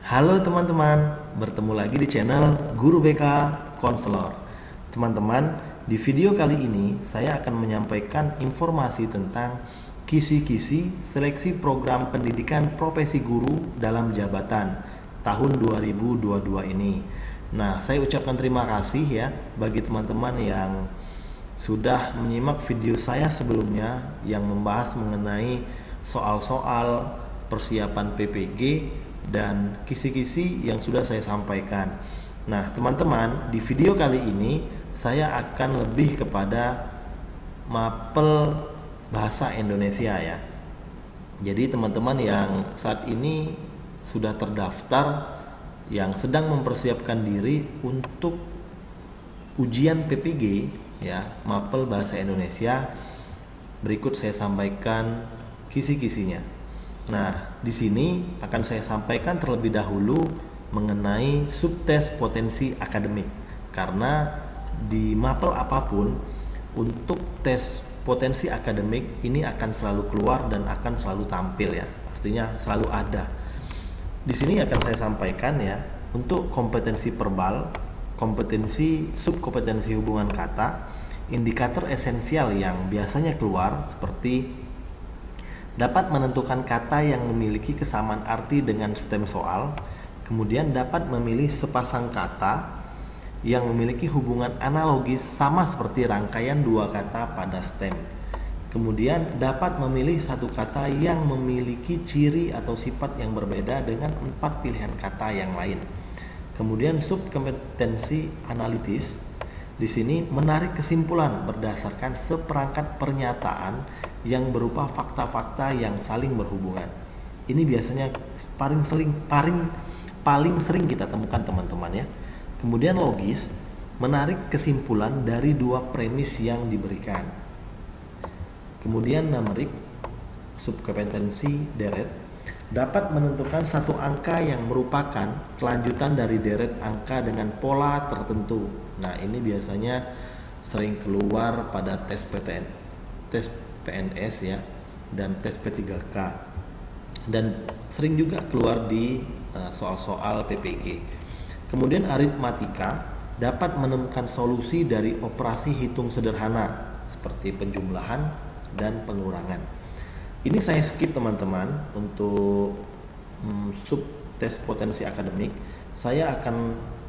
Halo teman-teman, bertemu lagi di channel Guru BK Konselor. Teman-teman, di video kali ini saya akan menyampaikan informasi tentang kisi-kisi seleksi program pendidikan profesi guru dalam jabatan tahun 2022 ini. Nah, saya ucapkan terima kasih ya bagi teman-teman yang sudah menyimak video saya sebelumnya yang membahas mengenai soal-soal persiapan PPG dan kisi-kisi yang sudah saya sampaikan. Nah, teman-teman, di video kali ini saya akan lebih kepada mapel bahasa Indonesia ya. Jadi teman-teman yang saat ini sudah terdaftar yang sedang mempersiapkan diri untuk ujian PPG ya, mapel bahasa Indonesia, berikut saya sampaikan kisi-kisinya. Nah, di sini akan saya sampaikan terlebih dahulu mengenai subtes potensi akademik. Karena di mapel apapun untuk tes potensi akademik ini akan selalu keluar dan akan selalu tampil ya. Artinya selalu ada. Di sini akan saya sampaikan ya untuk kompetensi verbal, kompetensi subkompetensi hubungan kata, indikator esensial yang biasanya keluar seperti dapat menentukan kata yang memiliki kesamaan arti dengan stem soal, kemudian dapat memilih sepasang kata yang memiliki hubungan analogis sama seperti rangkaian dua kata pada stem. Kemudian dapat memilih satu kata yang memiliki ciri atau sifat yang berbeda dengan 4 pilihan kata yang lain. Kemudian subkompetensi analitis di sini menarik kesimpulan berdasarkan seperangkat pernyataan yang berupa fakta-fakta yang saling berhubungan. Ini biasanya paling sering kita temukan teman-teman ya. Kemudian logis, menarik kesimpulan dari dua premis yang diberikan. Kemudian numerik, subkompetensi deret, dapat menentukan satu angka yang merupakan kelanjutan dari deret angka dengan pola tertentu. Nah, ini biasanya sering keluar pada tes PTN, tes PNS ya, dan tes P3K, dan sering juga keluar di soal-soal PPG. Kemudian aritmatika dapat menemukan solusi dari operasi hitung sederhana seperti penjumlahan dan pengurangan. Ini saya skip teman-teman untuk sub tes potensi akademik.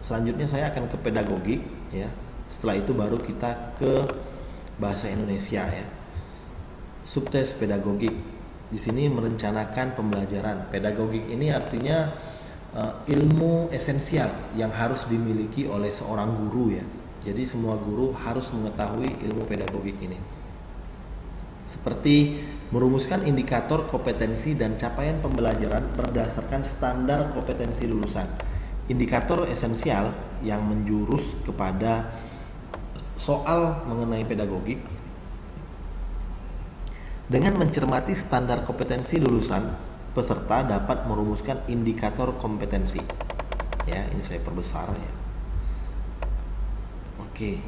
Selanjutnya saya akan ke pedagogik ya. Setelah itu baru kita ke bahasa Indonesia ya. Subtes pedagogik di sini merencanakan pembelajaran. Pedagogik ini artinya ilmu esensial yang harus dimiliki oleh seorang guru ya. Jadi semua guru harus mengetahui ilmu pedagogik ini. Seperti merumuskan indikator kompetensi dan capaian pembelajaran berdasarkan standar kompetensi lulusan. Indikator esensial yang menjurus kepada soal mengenai pedagogik. Dengan mencermati standar kompetensi lulusan, peserta dapat merumuskan indikator kompetensi. Ya, ini saya perbesar ya. Oke.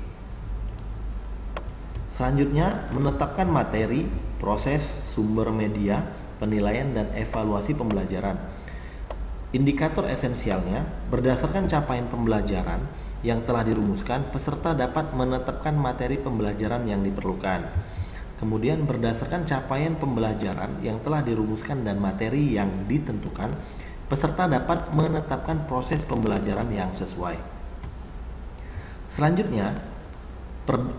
Selanjutnya, menetapkan materi, proses, sumber media, penilaian dan evaluasi pembelajaran. Indikator esensialnya, berdasarkan capaian pembelajaran yang telah dirumuskan, peserta dapat menetapkan materi pembelajaran yang diperlukan. Kemudian berdasarkan capaian pembelajaran yang telah dirumuskan dan materi yang ditentukan, peserta dapat menetapkan proses pembelajaran yang sesuai. Selanjutnya,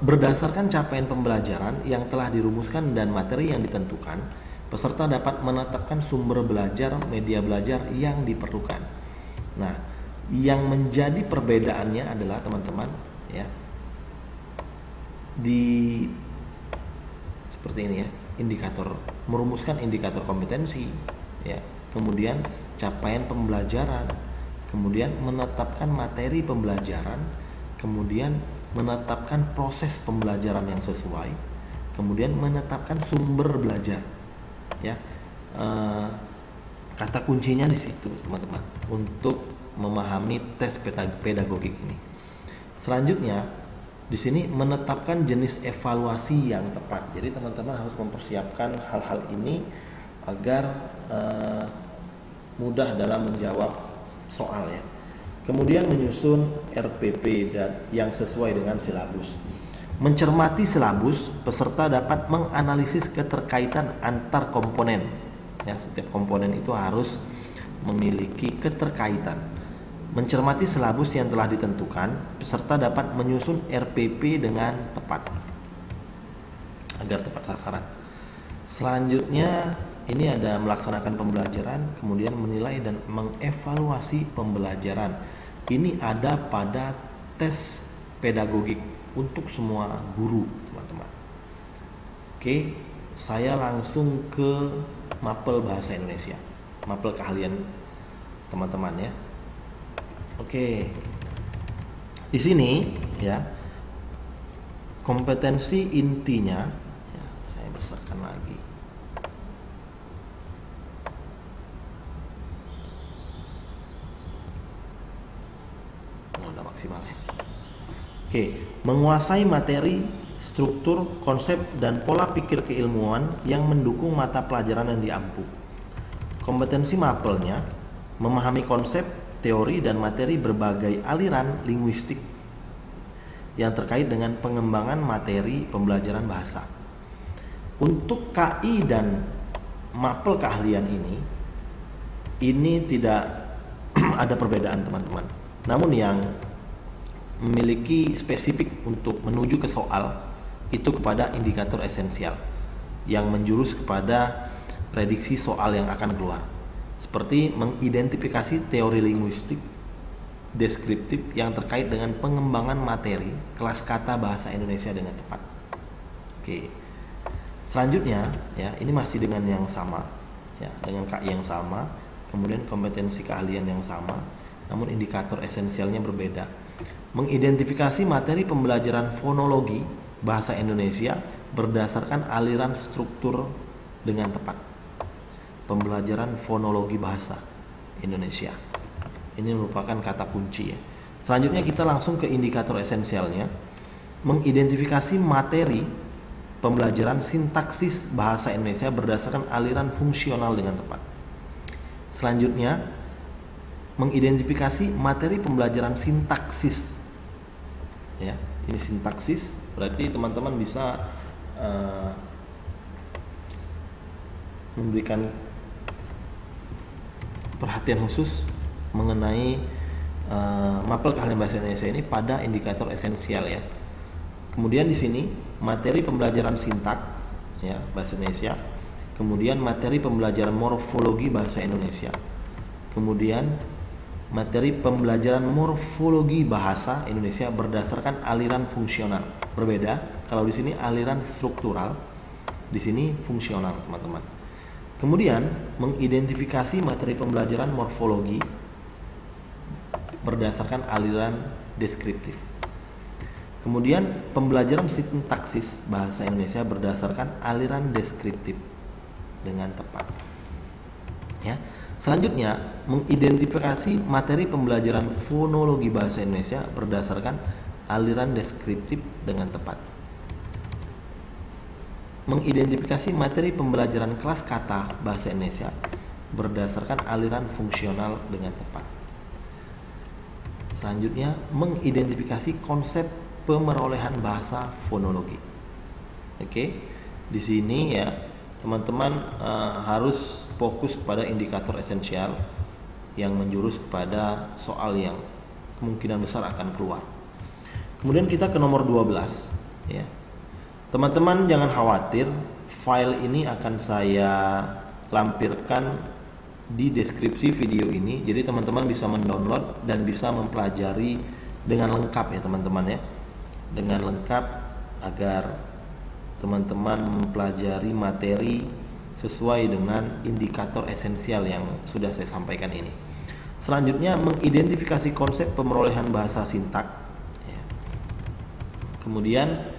berdasarkan capaian pembelajaran yang telah dirumuskan dan materi yang ditentukan, peserta dapat menetapkan sumber belajar, media belajar yang diperlukan. Nah, yang menjadi perbedaannya adalah teman-teman ya, di seperti ini ya, merumuskan indikator kompetensi ya, kemudian capaian pembelajaran, kemudian menetapkan materi pembelajaran, kemudian menetapkan proses pembelajaran yang sesuai, kemudian menetapkan sumber belajar ya. Kata kuncinya di situ teman-teman untuk memahami tes pedagogik ini. Selanjutnya di sini menetapkan jenis evaluasi yang tepat. Jadi teman-teman harus mempersiapkan hal-hal ini agar mudah dalam menjawab soal ya. Kemudian menyusun RPP dan yang sesuai dengan silabus. Mencermati silabus, peserta dapat menganalisis keterkaitan antar komponen. Ya, setiap komponen itu harus memiliki keterkaitan. Mencermati silabus yang telah ditentukan, peserta dapat menyusun RPP dengan tepat agar tepat sasaran. Selanjutnya ini ada melaksanakan pembelajaran, kemudian menilai dan mengevaluasi pembelajaran. Ini ada pada tes pedagogik untuk semua guru, teman-teman. Oke, saya langsung ke mapel bahasa Indonesia, mapel keahlian teman-teman ya. Oke, di sini ya kompetensi intinya, ya, saya besarkan lagi. Udah maksimal ya. Oke, menguasai materi, struktur, konsep, dan pola pikir keilmuan yang mendukung mata pelajaran yang diampu. Kompetensi mapelnya memahami konsep, teori, dan materi berbagai aliran linguistik yang terkait dengan pengembangan materi pembelajaran bahasa. Untuk KI dan mapel keahlian ini tidak ada perbedaan, teman-teman. Namun yang memiliki spesifik untuk menuju ke soal itu kepada indikator esensial yang menjurus kepada prediksi soal yang akan keluar, seperti mengidentifikasi teori linguistik deskriptif yang terkait dengan pengembangan materi kelas kata bahasa Indonesia dengan tepat. Oke, selanjutnya ya, ini masih dengan yang sama ya, dengan KI yang sama, kemudian kompetensi keahlian yang sama, namun indikator esensialnya berbeda. Mengidentifikasi materi pembelajaran fonologi bahasa Indonesia berdasarkan aliran struktur dengan tepat. Pembelajaran fonologi bahasa Indonesia. Ini merupakan kata kunci ya. Selanjutnya kita langsung ke indikator esensialnya. Mengidentifikasi materi pembelajaran sintaksis bahasa Indonesia berdasarkan aliran fungsional dengan tepat. Selanjutnya, mengidentifikasi materi pembelajaran sintaksis. Ya, ini sintaksis berarti teman-teman bisa memberikan perhatian khusus mengenai mapel keahlian bahasa Indonesia ini pada indikator esensial ya. Kemudian di sini materi pembelajaran sintaks ya bahasa Indonesia, kemudian materi pembelajaran morfologi bahasa Indonesia, kemudian materi pembelajaran morfologi bahasa Indonesia berdasarkan aliran fungsional. Berbeda, kalau di sini aliran struktural, di sini fungsional, teman-teman. Kemudian mengidentifikasi materi pembelajaran morfologi berdasarkan aliran deskriptif. Kemudian pembelajaran sintaksis bahasa Indonesia berdasarkan aliran deskriptif dengan tepat. Ya. Selanjutnya, mengidentifikasi materi pembelajaran fonologi bahasa Indonesia berdasarkan aliran deskriptif dengan tepat. Mengidentifikasi materi pembelajaran kelas kata bahasa Indonesia berdasarkan aliran fungsional dengan tepat. Selanjutnya, mengidentifikasi konsep pemerolehan bahasa fonologi. Oke, di sini ya teman-teman harus fokus pada indikator esensial yang menjurus kepada soal yang kemungkinan besar akan keluar. Kemudian kita ke nomor 12 ya. Teman-teman jangan khawatir, file ini akan saya lampirkan di deskripsi video ini. Jadi teman-teman bisa mendownload dan bisa mempelajari dengan lengkap ya teman-teman ya. Dengan lengkap agar teman-teman mempelajari materi sesuai dengan indikator esensial yang sudah saya sampaikan ini. Selanjutnya, mengidentifikasi konsep pemerolehan bahasa sintak ya. Kemudian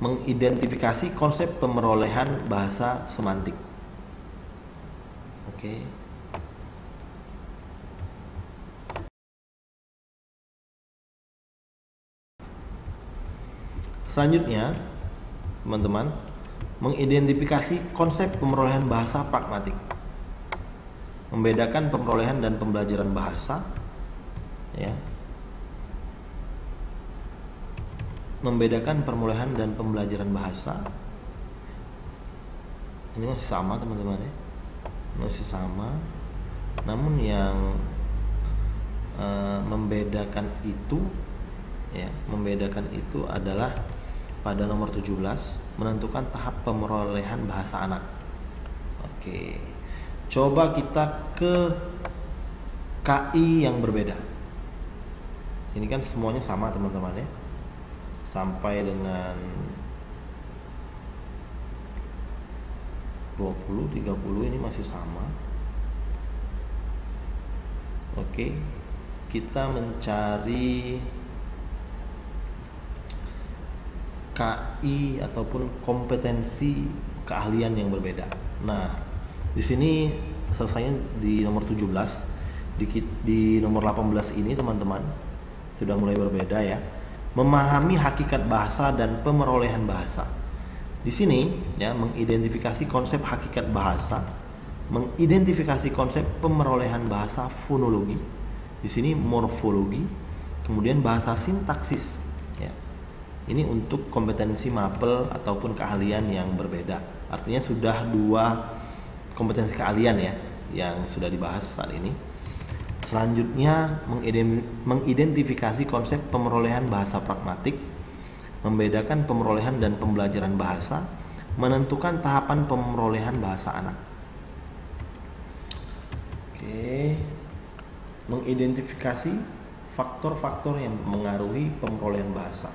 mengidentifikasi konsep pemerolehan bahasa semantik. Oke. Selanjutnya, teman-teman, mengidentifikasi konsep pemerolehan bahasa pragmatik. membedakan perolehan dan pembelajaran bahasa, ya. Membedakan perolehan dan pembelajaran bahasa. Ini masih sama teman-teman ya, masih sama. Namun yang membedakan itu, ya, membedakan itu adalah pada nomor 17 menentukan tahap perolehan bahasa anak. Oke, coba kita ke KI yang berbeda. Ini kan semuanya sama teman-teman ya, sampai dengan 20, 30 ini masih sama. Oke, kita mencari KI ataupun kompetensi keahlian yang berbeda. Nah, di sini selesainya di nomor 17. Di nomor 18 ini teman-teman sudah mulai berbeda ya. Memahami hakikat bahasa dan pemerolehan bahasa. Di sini ya, mengidentifikasi konsep hakikat bahasa, mengidentifikasi konsep pemerolehan bahasa, fonologi. Di sini morfologi, kemudian bahasa sintaksis ya. Ini untuk kompetensi mapel ataupun keahlian yang berbeda. Artinya sudah 2 kompetensi keahlian ya yang sudah dibahas saat ini. Selanjutnya mengidentifikasi konsep pemerolehan bahasa pragmatik, membedakan pemerolehan dan pembelajaran bahasa, menentukan tahapan pemerolehan bahasa anak. Oke. Mengidentifikasi faktor-faktor yang mengaruhi pemerolehan bahasa.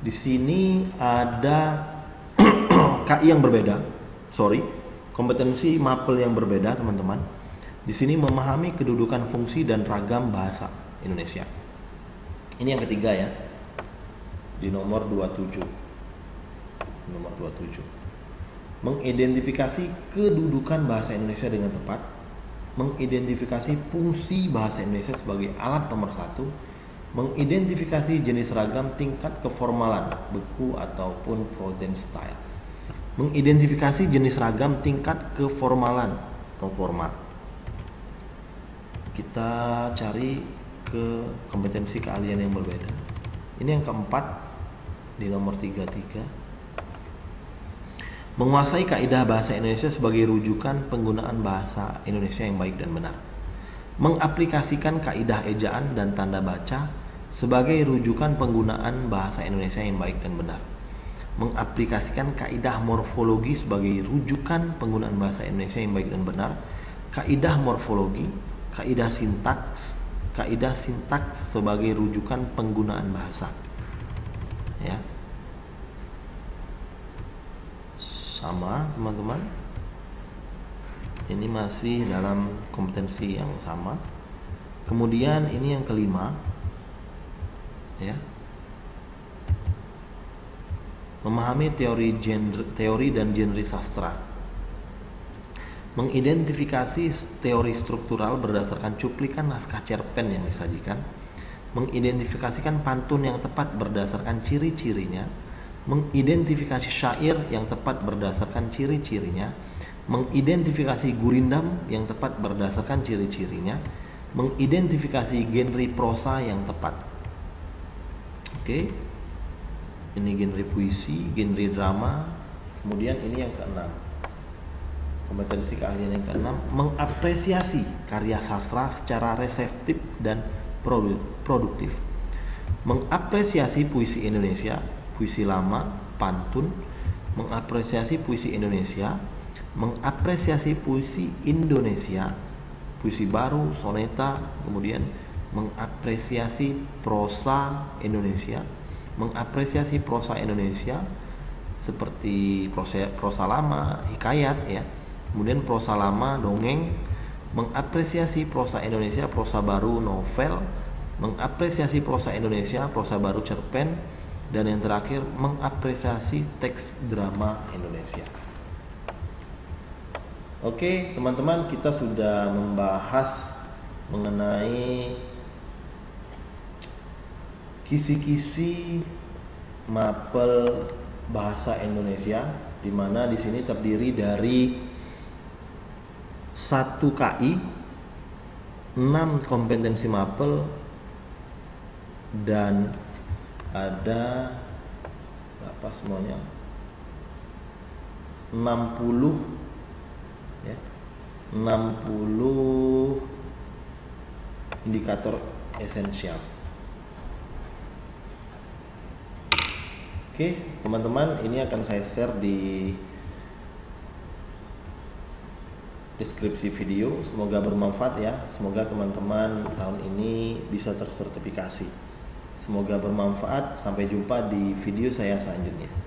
Di sini ada KI yang berbeda, kompetensi mapel yang berbeda teman-teman. Di sini memahami kedudukan fungsi dan ragam bahasa Indonesia. Ini yang ketiga ya, di nomor 27. Nomor 27. Mengidentifikasi kedudukan bahasa Indonesia dengan tepat, mengidentifikasi fungsi bahasa Indonesia sebagai alat pemersatu, mengidentifikasi jenis ragam tingkat keformalan, beku ataupun frozen style. Mengidentifikasi jenis ragam tingkat keformalan atau formal. Kita cari ke kompetensi keahlian yang berbeda. Ini yang keempat di nomor 33. Menguasai kaidah bahasa Indonesia sebagai rujukan penggunaan bahasa Indonesia yang baik dan benar. Mengaplikasikan kaidah ejaan dan tanda baca sebagai rujukan penggunaan bahasa Indonesia yang baik dan benar. Mengaplikasikan kaidah morfologi sebagai rujukan penggunaan bahasa Indonesia yang baik dan benar. Kaidah morfologi, kaidah sintaks sebagai rujukan penggunaan bahasa. Ya. Sama teman-teman. Ini masih dalam kompetensi yang sama. Kemudian ini yang kelima. Ya. Memahami teori dan genre sastra. Mengidentifikasi teori struktural berdasarkan cuplikan naskah cerpen yang disajikan. Mengidentifikasikan pantun yang tepat berdasarkan ciri-cirinya. Mengidentifikasi syair yang tepat berdasarkan ciri-cirinya. Mengidentifikasi gurindam yang tepat berdasarkan ciri-cirinya. Mengidentifikasi genre prosa yang tepat. Oke. Ini genre puisi, genre drama. Kemudian ini yang keenam. Kompetensi keahlian yang keenam, mengapresiasi karya sastra secara reseptif dan produktif. Mengapresiasi puisi Indonesia, puisi lama, pantun. Mengapresiasi puisi Indonesia, mengapresiasi puisi Indonesia, puisi baru, soneta. Kemudian mengapresiasi prosa Indonesia, mengapresiasi prosa Indonesia seperti prosa lama, hikayat ya. Kemudian prosa lama, dongeng. Mengapresiasi prosa Indonesia, prosa baru, novel. Mengapresiasi prosa Indonesia, prosa baru, cerpen. Dan yang terakhir, mengapresiasi teks drama Indonesia. Oke, teman-teman, kita sudah membahas mengenai kisi-kisi mapel bahasa Indonesia, di mana di sini terdiri dari 1 KI, 6 kompetensi mapel, dan ada berapa semuanya? 60 ya. 60 indikator esensial. Oke, teman-teman, ini akan saya share di deskripsi video. Semoga bermanfaat ya. Semoga teman-teman tahun ini bisa tersertifikasi. Semoga bermanfaat. Sampai jumpa di video saya selanjutnya.